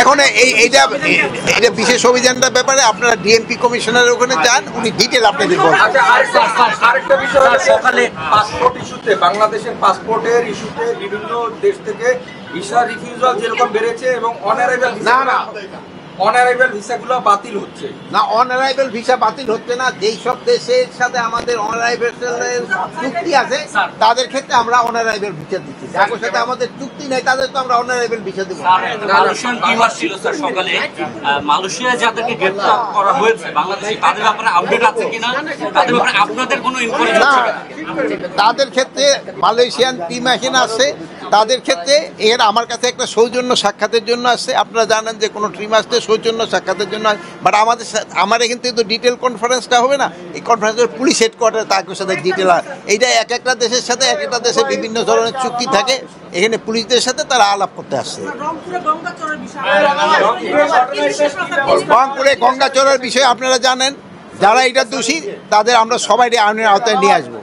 এখন এইটা বিশেষ অভিযানটার ব্যাপারে আপনারা ডিএমপি কমিশনারের ওখানে যান, উনি ডিটেল আপনাদের বলবেন। আরেকটা বিষয় সকালে পাসপোর্ট ইস্যুতে, বাংলাদেশের পাসপোর্টের ইস্যুতে বিভিন্ন দেশ থেকে ভিসা রিফিউজাল যেরকম বেড়েছে এবং অনারাইভেল ভিসাগুলো বাতিল হচ্ছে না, অনারাইভেল ভিসা বাতিল হচ্ছে না। যেই সব দেশের সাথে আমাদের অনারাইভেল চুক্তি আছে তাদের ক্ষেত্রে আমরা অনারাইভেল ভিসা দিচ্ছি। যাদের সাথে আমাদের চুক্তি নেই তাদের তো আমরা অনারাইভেল ভিসা দেবো। মালয়েশিয়ান টিম আসছিল স্যার সকালে, মালয়েশিয়ায় যাদেরকে গ্রেফতার করা হয়েছে বাংলাদেশি, তাদের ব্যাপারে আপডেট আছে কিনা, তাদের ব্যাপারে আপনাদের কোনো ইনফরমেশন না, আছে? তাদের ক্ষেত্রে মালয়েশিয়ান টিম এখানে আসছে, তাদের ক্ষেত্রে এর আমার কাছে একটা সৌজন্য সাক্ষাতের জন্য আসছে। আপনারা জানেন যে কোনো টিম আসছে সৌজন্য সাক্ষাতের জন্য, বাট আমার এখান থেকে তো ডিটেল কনফারেন্সটা হবে না। এই কনফারেন্সের পুলিশ হেডকোয়ার্টার তাদের সাথে ডিটেল, এইটা এক একটা দেশের সাথে এক একটা দেশে বিভিন্ন ধরনের চুক্তি থাকে, এখানে পুলিশদের সাথে তারা আলাপ করতে আসছে। রংপুরে গঙ্গাচড়ার বিষয়ে আপনারা জানেন, যারা এটা দোষী তাদের আমরা সবাই আইনের আওতায় নিয়ে আসবো।